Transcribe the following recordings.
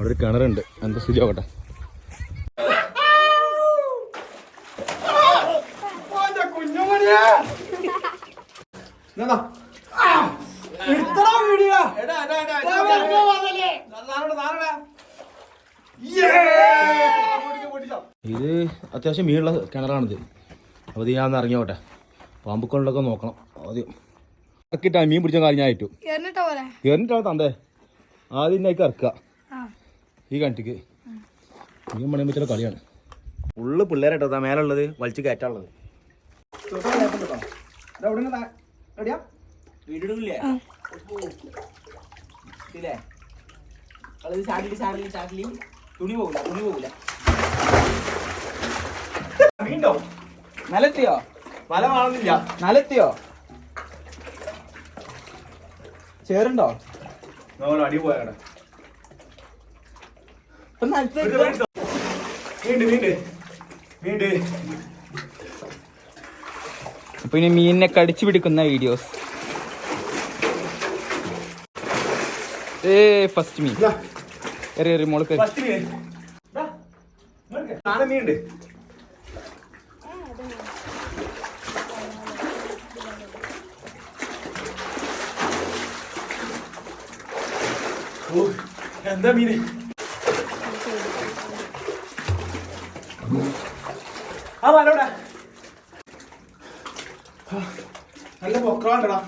അവിടെ ഒരു കിണറുണ്ട്, എന്താ സ്ഥിതി നോക്കട്ടെ. ഇത് അത്യാവശ്യം മീനുള്ള കിണറാണിത്. അപ്പോൾ ഇത് ഞാൻ ഇറങ്ങിയോട്ടെ, പാമ്പുക്കൊണ്ടൊക്കെ നോക്കണം ആദ്യം. ഇറക്കിട്ടാ മീൻ പിടിച്ചാൽ കാര്യം ഞാൻ ഏറ്റു കയറിട്ടാണ് തന്തേ ആദ്യം ഇതിനേക്ക് ഇറക്കുക. ഈ കണ്ടിക്ക് മീൻ പണിയാൻ പറ്റുന്ന കളിയാണ്. ഫുള്ള് പിള്ളേരായിട്ടോ മേലുള്ളത് വലിച്ച് കയറ്റാനുള്ളത്. തുണി പോകില്ല. മീനുണ്ടോ? നിലത്തിയോ? വല കാണുന്നില്ല. നിലത്തിയോ? ചേറുണ്ടോ? അടി പോയാടെ. അപ്പൊ ഇനി മീനിനെ കടിച്ചു പിടിക്കുന്ന വീഡിയോസ്. ഫസ്റ്റ് മീൻ മോൾക്ക് മീനുണ്ട്. എന്താ മീന്? ആ വലോടാ നല്ല പൊക്കറാണ്ടടാ.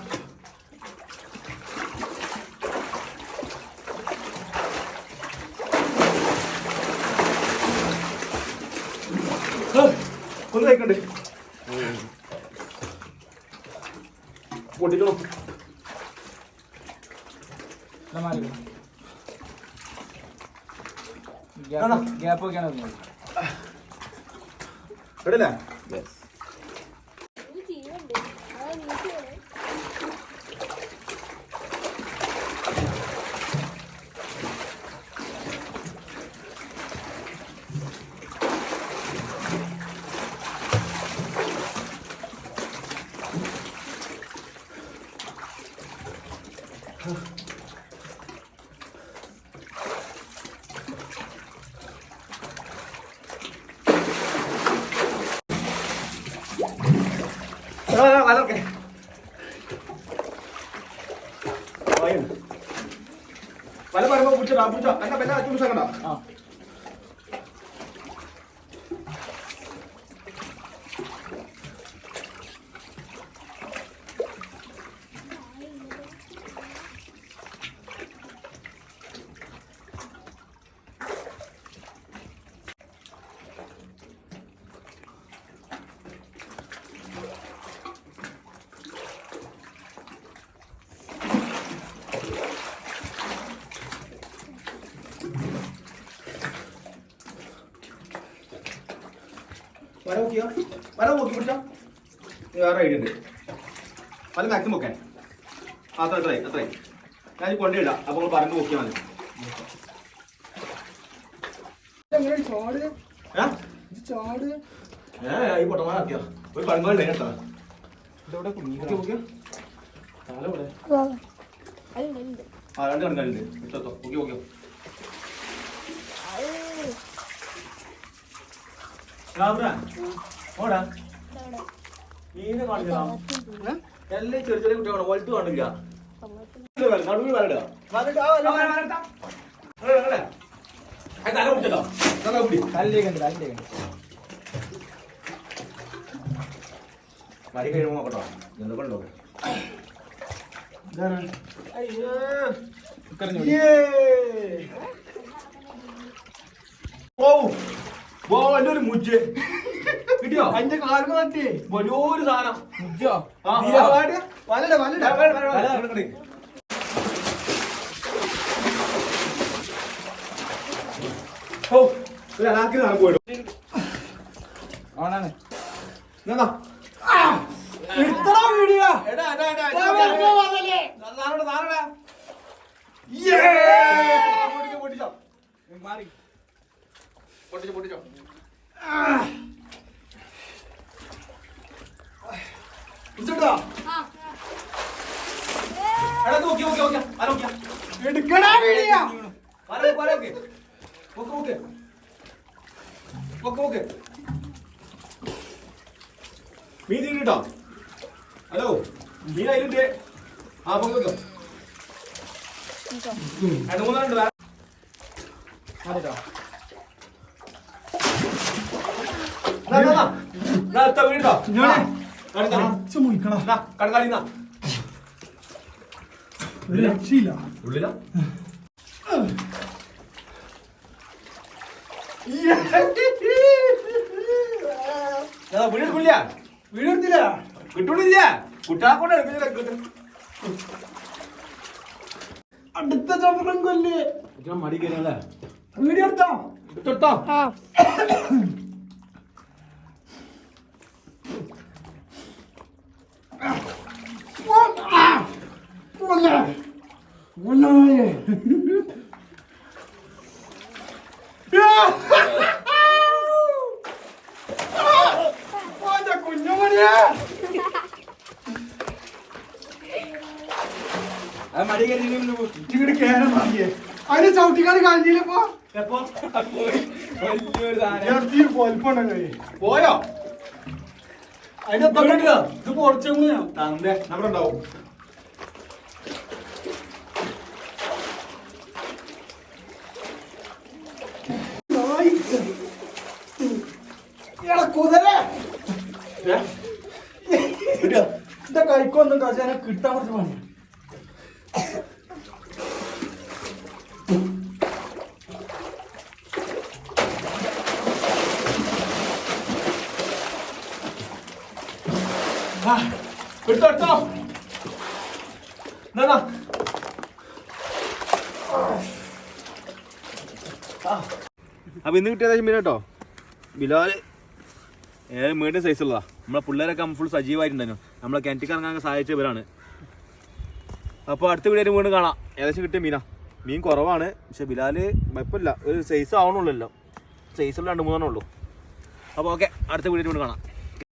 ഒന്ന് കഴിക്കണ്ട് പൊട്ടിക്കണോ? ഗ്യാപ്പ് വെക്കാനോ ഇവിടെയല്ലേ? വലക്കെ വല പറയുമ്പോ പിടിച്ചോ എന്നാ പിന്നെ ചൂസക്കണ്ട. വല നോക്കി പിടിച്ചോ. വേറെ ഐഡിയ ഉണ്ട്. വല മാക്സിമം നോക്കാൻ അത്രയും ഞാൻ കൊണ്ടിടാം. അപ്പൊ നമ്മൾ പറഞ്ഞു നോക്കിയാൽ മതി. ഈ പൊട്ടമാക്കിയ ഒരു പഴങ്കോലേ കേട്ടോ. രണ്ട് കണക്കാലുണ്ട്. ഇട്ടോ ഓക്കെ ഓടാ മീനെ കാണില്ല. എല്ലാം ചെറിയ കുട്ടികളാണ്, വലുത് കാണില്ല. നടുവിൽ വരട തല കുടിച്ചല്ലോ. മരി കഴിയുമ്പോ നോക്കട്ടോ എന്തൊക്കെ എന്റെ ഒരു മുജ്ജ് കിട്ടിയോ? എന്റെ കാർന്ന് തട്ടി വലിയൊരു സാധനം മുജ്ജോ. ഓണാണ് പൊട്ടിച്ചോ പൊട്ടിച്ചോ. എടുക്കടാ വീഡിയോ. ഓക്കെ ഓക്കെ ഓക്കെ മീൻ തിരിട്ടോ. ഹലോ മീൻ അതിലുണ്ട്. ആ പൊക്കെ വെക്കോ. 2-3 ഉണ്ട്. അതെട്ടോ വീട്ടോ കടക്കാളി രക്ഷയില്ല. ഉള്ളില വീടെടുക്കില്ല. വീടെടുത്തില്ല. കിട്ടൂണില്ല. കുട്ടാക്കൊണ്ട് എടുക്കുന്നില്ല. അടുത്ത ചപ്പറം കൊല്ലേ മടി കയറല്ലേ. വീഡിയോ എടുത്തോ? എടുത്തോ. മടി ഇങ്ങോട്ട് കേറാൻ മതിയെ. അതിന് ചവിട്ടിക്കാട് കഴിഞ്ഞില്ലപ്പോ പോൽപ്പുണ്ടോ പോയോ? അതിന്റെ ഇത് പൊറച്ചു തന്തേ നമ്മുടെ ഉണ്ടാവും. കുതിര എന്റെ കൈക്കൊന്നും കശാനെ കിട്ടാൻ കുറച്ച് പണിയാ. എടുത്തോ എടുത്തോ. അപ്പൊ ഇന്ന് കിട്ടിയ മീൻ കേട്ടോ. ബിലാല് മീഡിയം സൈസ് ഉള്ളതാ. നമ്മളെ പിള്ളേരൊക്കെ ഫുൾ സജീവമായിട്ടുണ്ടായിരുന്നു. നമ്മളെ കിണറ്റിക്ക് ഇറങ്ങാൻ സഹായിച്ചവരാണ്. അപ്പോൾ അടുത്ത വീഡിയോ വീണ്ടും കാണാം. ഏകദേശം കിട്ടിയ മീനാ. മീൻ കുറവാണ്, പക്ഷെ ബിലാല് കുഴപ്പമില്ല. ഒരു സൈസ് ആവണുള്ളല്ലോ. സൈസുള്ള 2-3 ഉള്ളൂ. അപ്പോൾ ഓക്കെ, അടുത്ത വീഡിയോ വീണ്ടും കാണാം.